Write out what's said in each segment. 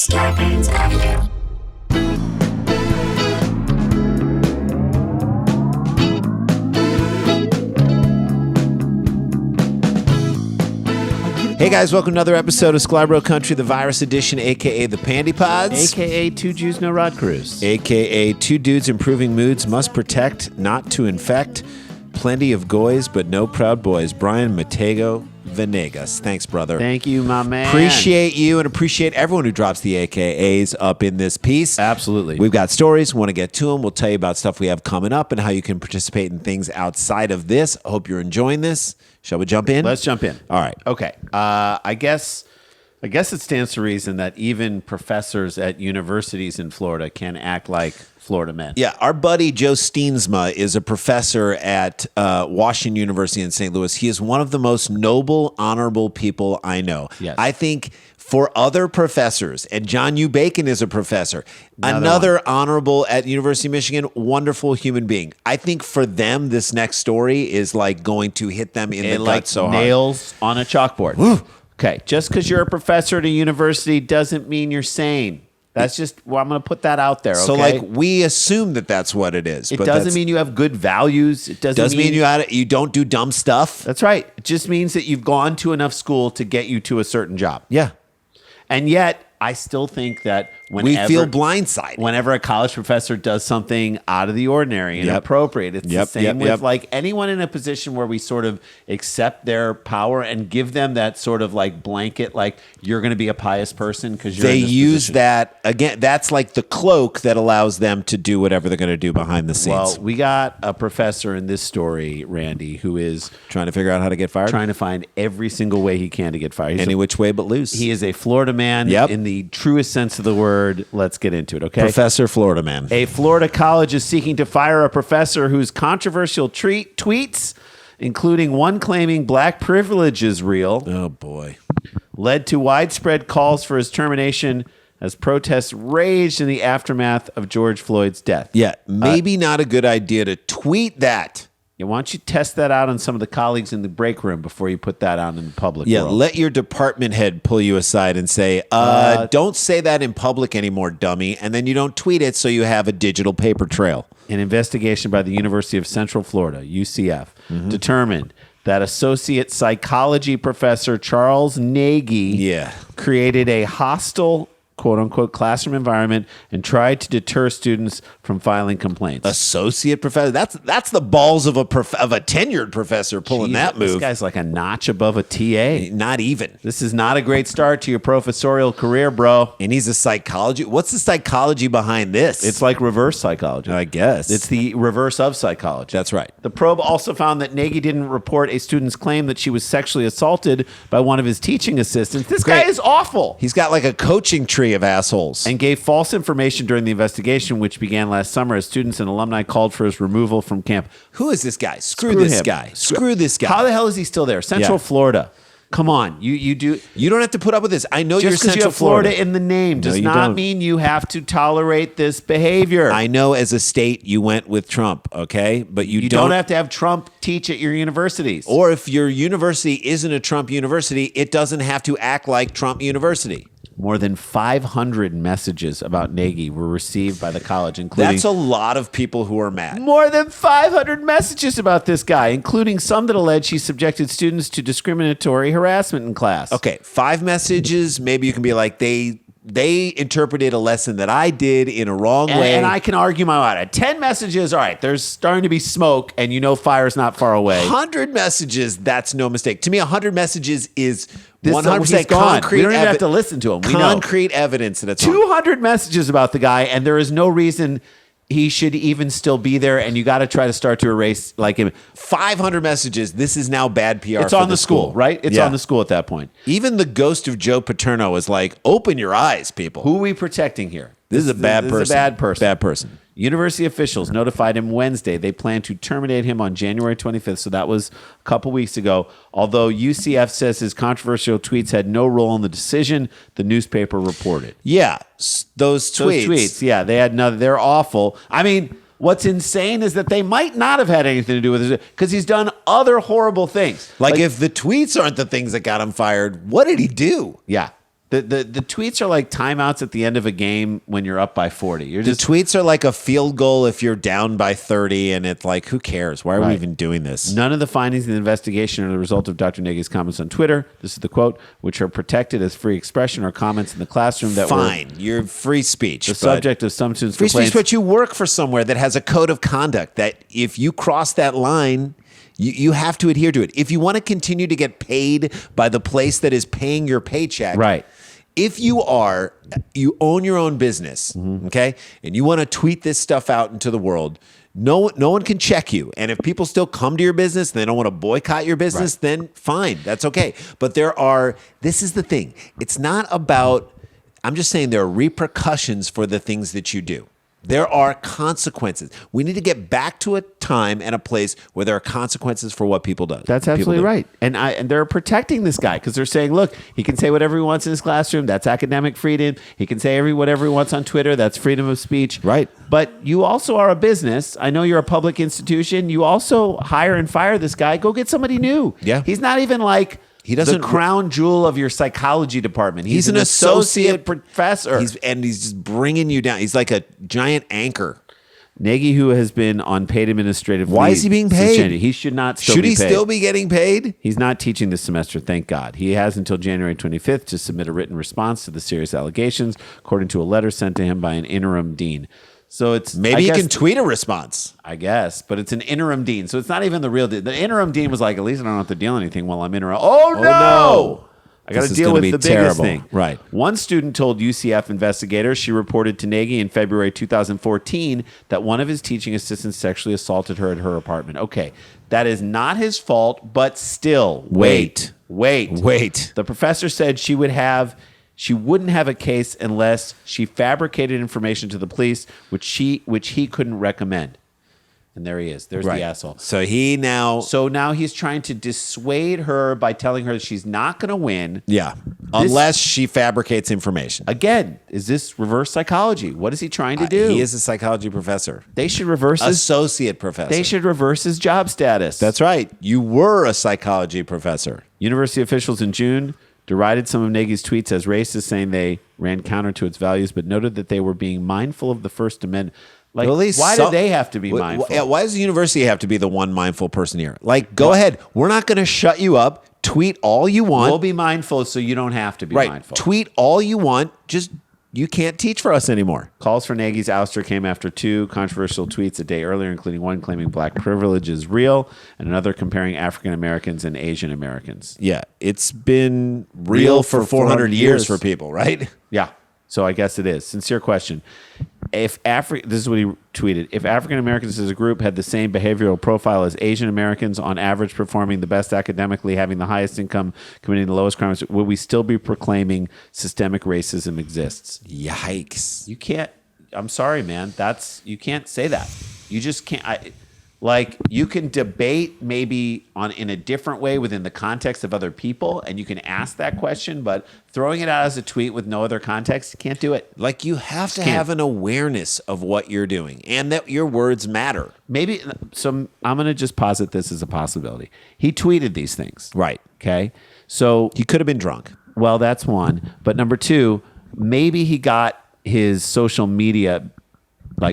Scarpins Avenue. Hey guys, welcome to another episode of Sklarbro Country, the virus edition, aka the Pandy Pods. AKA Two Jews, No Rod Crews. AKA two dudes improving moods, must protect, not to infect. Plenty of goys, but no proud boys. Brian Matego Venegas. Thanks, brother. Thank you, my man. Appreciate you and appreciate everyone who drops the AKAs up in this piece. Absolutely. We've got stories. Want to get to them. We'll tell you about stuff we have coming up and how you can participate in things outside of this. I hope you're enjoying this. Shall we jump in? Let's jump in. All right. Okay. I guess it stands to reason that even professors at universities in Florida can act like Florida men. Yeah, our buddy Joe Steensma is a professor at Washington University in St. Louis. He is one of the most noble, honorable people I know. Yes. I think for other professors, and John U. Bacon is a professor, another honorable at University of Michigan, wonderful human being. I think for them, this next story is like going to hit them in the gut so hard. Nails on a chalkboard. Woo. Okay, just because you're a professor at a university doesn't mean you're sane. That's just, well, I'm going to put that out there, okay? So, like, we assume that that's what it is. It doesn't mean you have good values. It doesn't mean you don't do dumb stuff. That's right. It just means that you've gone to enough school to get you to a certain job. Yeah. And yet, I still think that we feel blindsided whenever a college professor does something out of the ordinary and inappropriate. It's the same with like anyone in a position where we sort of accept their power and give them that sort of like blanket, like you're going to be a pious person because you're in this use position. That again. That's like the cloak that allows them to do whatever they're going to do behind the scenes. Well, we got a professor in this story, Randy, who is trying to figure out how to get fired, trying to find every single way he can to get fired. Any which way but loose. He is a Florida man in the truest sense of the word. Let's get into it, okay? Professor Florida man. A Florida college is seeking to fire a professor whose controversial tweets, including one claiming black privilege is real, oh boy, led to widespread calls for his termination as protests raged in the aftermath of George Floyd's death. Yeah, maybe not a good idea to tweet that. Yeah, why don't you test that out on some of the colleagues in the break room before you put that out in the public world? Let your department head pull you aside and say, don't say that in public anymore, dummy. And then you don't tweet it so you have a digital paper trail. An investigation by the University of Central Florida, UCF, determined that associate psychology professor Charles Nagy created a hostile quote-unquote classroom environment and tried to deter students from filing complaints. Associate professor? That's the balls of a tenured professor pulling that move. This guy's like a notch above a TA. Not even. This is not a great start to your professorial career, bro. And he's a psychology. What's the psychology behind this? It's like reverse psychology. I guess. It's the reverse of psychology. That's right. The probe also found that Nagy didn't report a student's claim that she was sexually assaulted by one of his teaching assistants. This guy is awful. He's got like a coaching tree of assholes. And gave false information during the investigation, which began last summer as students and alumni called for his removal from camp. Who is this guy? Screw this him. guy. Screw this guy. How the hell is he still there? Central Florida. Come on. You don't have to put up with this. I know you're just because you Central have Florida in the name does not mean you have to tolerate this behavior. I know as a state you went with Trump, okay? But you don't have to have Trump teach at your universities. Or if your university isn't a Trump university, it doesn't have to act like Trump University. More than 500 messages about Nagy were received by the college, including... That's a lot of people who are mad. More than 500 messages about this guy, including some that allege he subjected students to discriminatory harassment in class. Okay, 5 messages, maybe you can be like, they interpreted a lesson that I did in a wrong way. And I can argue my way out of 10 messages, all right, there's starting to be smoke, and you know fire's not far away. 100 messages, that's no mistake. To me, 100 messages is 100% he's gone. concrete. We don't even have to listen to him. We concrete evidence that it's 200 messages about the guy, and there is no reason he should even still be there, and you got to try to start to erase like him. 500 messages. This is now bad PR. It's on the school, right? It's on the school at that point. Even the ghost of Joe Paterno is like, open your eyes, people. Who are we protecting here? This is a bad person. This is a bad person. Bad person. University officials notified him Wednesday they plan to terminate him on January 25th, so that was a couple weeks ago. Although UCF says his controversial tweets had no role in the decision, the newspaper reported. Yeah, those tweets. Yeah, they had none. They're awful. I mean, what's insane is that they might not have had anything to do with it because he's done other horrible things. Like if the tweets aren't the things that got him fired, what did he do? Yeah. The tweets are like timeouts at the end of a game when you're up by 40. The tweets are like a field goal if you're down by 30, and it's like, who cares? Why are we even doing this? None of the findings in the investigation are the result of Dr. Nagy's comments on Twitter. This is the quote, which are protected as free expression or comments in the classroom that Fine, you're free speech. The subject of some students' free complaints. speech, but you work for somewhere that has a code of conduct that if you cross that line, you have to adhere to it. If you want to continue to get paid by the place that is paying your paycheck, right? If you own your own business, okay, and you want to tweet this stuff out into the world, no one can check you. And if people still come to your business and they don't want to boycott your business, then fine, that's okay. But this is the thing. It's not about, I'm just saying there are repercussions for the things that you do. There are consequences. We need to get back to a time and a place where there are consequences for what people do. That's absolutely right. And they're protecting this guy because they're saying, look, he can say whatever he wants in his classroom. That's academic freedom. He can say whatever he wants on Twitter. That's freedom of speech. Right. But you also are a business. I know you're a public institution. You also hire and fire this guy. Go get somebody new. Yeah. He's not even like the crown jewel of your psychology department. He's an associate professor. He's just bringing you down. He's like a giant anchor. Nagy, who has been on paid administrative leave. Why is he being paid? He should not still be paid. Should he still be getting paid? He's not teaching this semester, thank God. He has until January 25th to submit a written response to the serious allegations, according to a letter sent to him by an interim dean. So it's maybe he can tweet a response. I guess, but it's an interim dean, so it's not even the real dean. The interim dean was like, at least I don't have to deal anything while I'm interim. Oh no! I got to deal with the biggest thing. Right. One student told UCF investigators she reported to Nagy in February 2014 that one of his teaching assistants sexually assaulted her at her apartment. Okay, that is not his fault, but still, wait. The professor said she wouldn't have a case unless she fabricated information to the police, which he couldn't recommend. And there he is. There's the asshole. So now he's trying to dissuade her by telling her that she's not going to win. Yeah. Unless she fabricates information. Again, is this reverse psychology? What is he trying to do? He is a psychology professor. They should reverse his associate professor. They should reverse his job status. That's right. You were a psychology professor. University officials in June derided some of Nagy's tweets as racist, saying they ran counter to its values, but noted that they were being mindful of the First Amendment. Like, why do they have to be mindful? Why does the university have to be the one mindful person here? Like, go ahead. We're not going to shut you up. Tweet all you want. We'll be mindful so you don't have to be mindful. Tweet all you want. Just, you can't teach for us anymore. Calls for Nagy's ouster came after two controversial tweets a day earlier, including one claiming black privilege is real and another comparing African Americans and Asian Americans. Yeah, it's been real for 400 years for people, right? Yeah. So I guess it is. Sincere question. This is what he tweeted. If African Americans as a group had the same behavioral profile as Asian Americans, on average performing the best academically, having the highest income, committing the lowest crimes, would we still be proclaiming systemic racism exists? Yikes. You can't. I'm sorry, man. You can't say that. You just can't. You can debate maybe in a different way within the context of other people, and you can ask that question, but throwing it out as a tweet with no other context, you can't do it. Like, you have to have an awareness of what you're doing and that your words matter. Maybe, so I'm going to just posit this as a possibility. He tweeted these things. Right. Okay. So he could have been drunk. Well, that's one. But number two, maybe he got his social media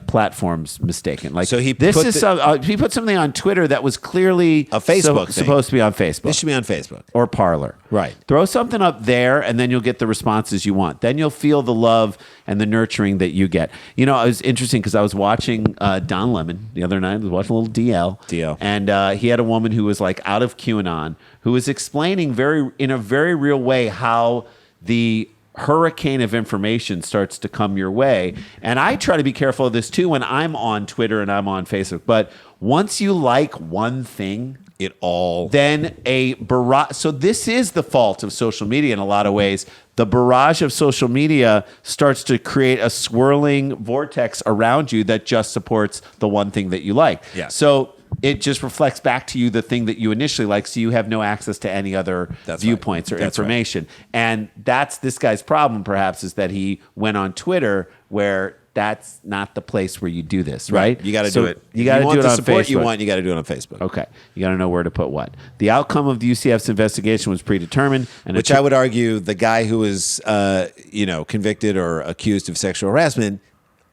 platforms mistaken. Like, so he put something on Twitter that was clearly a Facebook supposed to be on Facebook. This should be on Facebook or Parler. Right. Throw something up there, and then you'll get the responses you want. Then you'll feel the love and the nurturing that you get. You know, it was interesting because I was watching Don Lemon the other night. I was watching a little DL. And he had a woman who was out of QAnon who was explaining in a very real way how the hurricane of information starts to come your way. And I try to be careful of this too when I'm on Twitter and I'm on Facebook. But once you like one thing, then a barrage. So this is the fault of social media in a lot of ways. The barrage of social media starts to create a swirling vortex around you that just supports the one thing that you like. Yeah. So it just reflects back to you the thing that you initially liked, so you have no access to any other viewpoints or information. Right. And that's this guy's problem, perhaps, is that he went on Twitter where that's not the place where you do this, right? You got to do it. You got to do it on support Facebook. You want, you got to do it on Facebook. Okay. You got to know where to put what. The outcome of the UCF's investigation was predetermined. And which I would argue the guy who was, convicted or accused of sexual harassment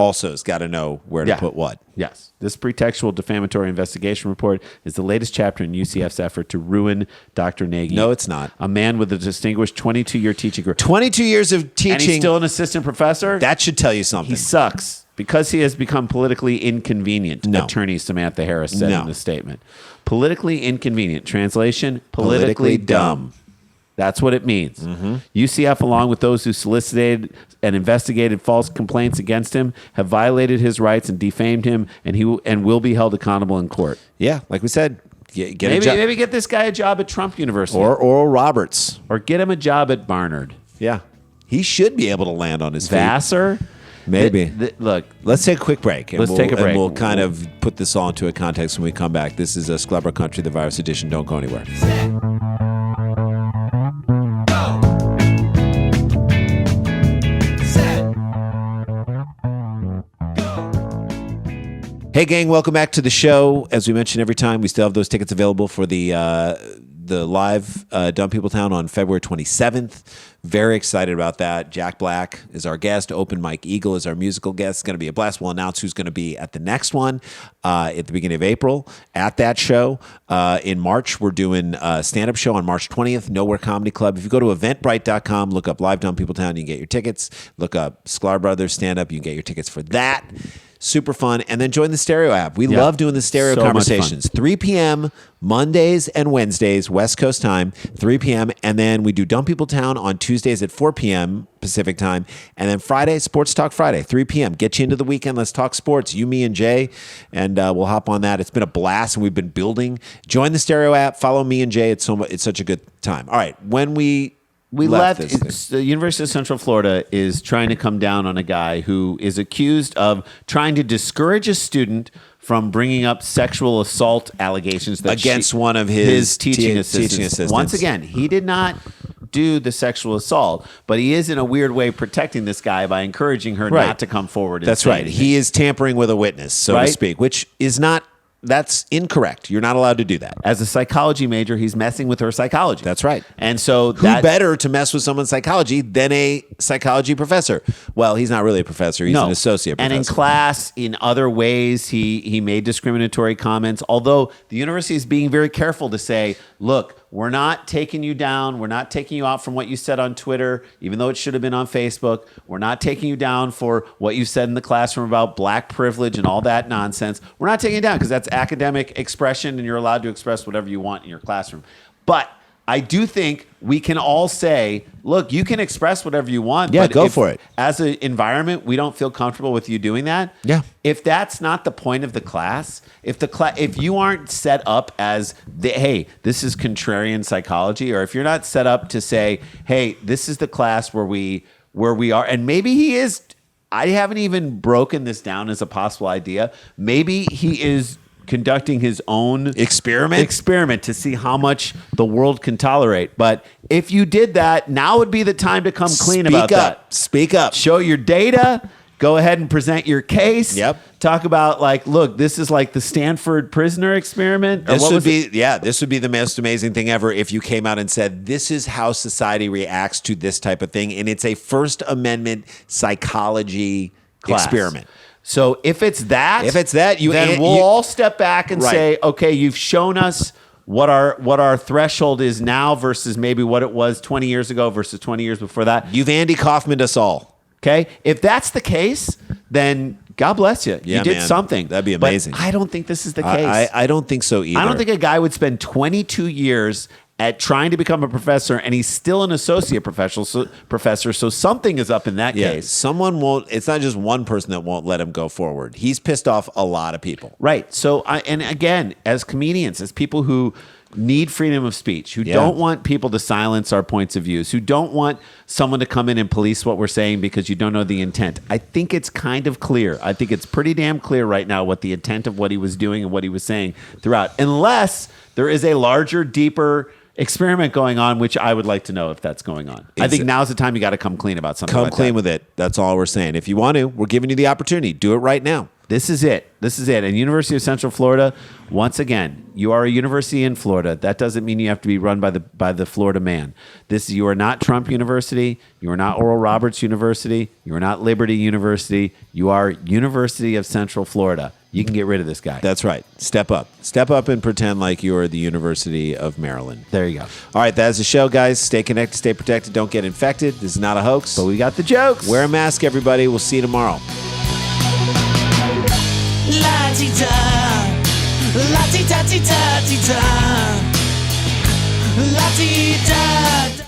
also has got to know where to put what. Yes. This pretextual defamatory investigation report is the latest chapter in UCF's effort to ruin Dr. Nagy. No, it's not. A man with a distinguished 22-year teaching career. 22 years of teaching. And he's still an assistant professor? That should tell you something. He sucks because he has become politically inconvenient, No. Attorney Samantha Harris said No. in the statement. Politically inconvenient. Translation, politically dumb. That's what it means. UCF, along with those who solicited and investigated false complaints against him, have violated his rights and defamed him, and will be held accountable in court. Yeah, like we said, get a Maybe, job. maybe get this guy a job at Trump University. Or Oral Roberts. Or get him a job at Barnard. Yeah. He should be able to land on his feet. Vassar? Maybe. Look. Let's take a quick break. Let's take a break. And we'll kind of put this all into a context when we come back. This is a Sklarbro Country, the virus edition. Don't go anywhere. Hey, gang, welcome back to the show. As we mention every time, we still have those tickets available for the live Dumb People Town on February 27th. Very excited about that. Jack Black is our guest. Open Mike Eagle is our musical guest. It's going to be a blast. We'll announce who's going to be at the next one at the beginning of April at that show. In March, we're doing a stand-up show on March 20th, Nowhere Comedy Club. If you go to eventbrite.com, look up Live Dumb People Town, you can get your tickets. Look up Sklar Brothers stand-up, you can get your tickets for that. Super fun. And then join the Stereo app. We love doing the Stereo So conversations. 3 p.m. Mondays and Wednesdays, West Coast time, 3 p.m. And then we do Dumb People Town on Tuesdays at 4 p.m. Pacific time. And then Friday, Sports Talk Friday, 3 p.m. Get you into the weekend. Let's talk sports. You, me, and Jay. And we'll hop on that. It's been a blast, and we've been building. Join the Stereo app. Follow me and Jay. It's such a good time. All right. When we left the University of Central Florida is trying to come down on a guy who is accused of trying to discourage a student from bringing up sexual assault allegations against one of his teaching assistants. Once again, he did not do the sexual assault, but he is in a weird way protecting this guy by encouraging her not to come forward. That's right. Anything. He is tampering with a witness, so to speak, which is not. That's incorrect. You're not allowed to do that. As a psychology major, he's messing with her psychology. That's right. And so who better to mess with someone's psychology than a psychology professor? Well, he's not really a professor. He's an associate professor. And in class, in other ways, he made discriminatory comments, although the university is being very careful to say, look, we're not taking you down. We're not taking you out from what you said on Twitter, even though it should have been on Facebook. We're not taking you down for what you said in the classroom about black privilege and all that nonsense. We're not taking you down because that's academic expression and you're allowed to express whatever you want in your classroom. But I do think we can all say, look, you can express whatever you want. Yeah, but go for it. As an environment, we don't feel comfortable with you doing that. Yeah. If that's not the point of the class, if you aren't set up as, hey, this is contrarian psychology, or if you're not set up to say, hey, this is the class where we are, and maybe he is, I haven't even broken this down as a possible idea. Maybe he is conducting his own experiment to see how much the world can tolerate. But if you did that, now would be the time to come clean about that. Speak up. Show your data. Go ahead and present your case. Yep. Talk about look, this is like the Stanford prisoner experiment. This would be the most amazing thing ever if you came out and said, this is how society reacts to this type of thing. And it's a First Amendment psychology experiment. So if it's that, then we'll all step back and say, okay, you've shown us what our threshold is now versus maybe what it was 20 years ago versus 20 years before that. You've Andy Kaufman'd us all. Okay, if that's the case, then God bless you. Yeah, you did man. something. That'd be amazing. But I don't think this is the case. I don't think so either. I don't think a guy would spend 22 years at trying to become a professor, and he's still an associate professor. So something is up in that case. Someone won't. It's not just one person that won't let him go forward. He's pissed off a lot of people. Right. So, and again, as comedians, as people who need freedom of speech, who don't want people to silence our points of views, who don't want someone to come in and police what we're saying because you don't know the intent. I think it's kind of clear. I think it's pretty damn clear right now what the intent of what he was doing and what he was saying throughout, unless there is a larger, deeper experiment going on, which I would like to know if that's going on. I think now's the time you got to come clean about something. Come clean with it. That's all we're saying. If you want to, we're giving you the opportunity. Do it right now. This is it. And University of Central Florida, once again, you are a university in Florida. That doesn't mean you have to be run by the Florida man. You are not Trump University. You are not Oral Roberts University. You are not Liberty University. You are University of Central Florida. You can get rid of this guy. That's right. Step up. Step up and pretend like you are the University of Maryland. There you go. All right, that's the show, guys. Stay connected, stay protected, don't get infected. This is not a hoax. But we got the jokes. Wear a mask, everybody. We'll see you tomorrow. La-ti-da, la-ti-da-ti-da-ti-da, la-ti-da.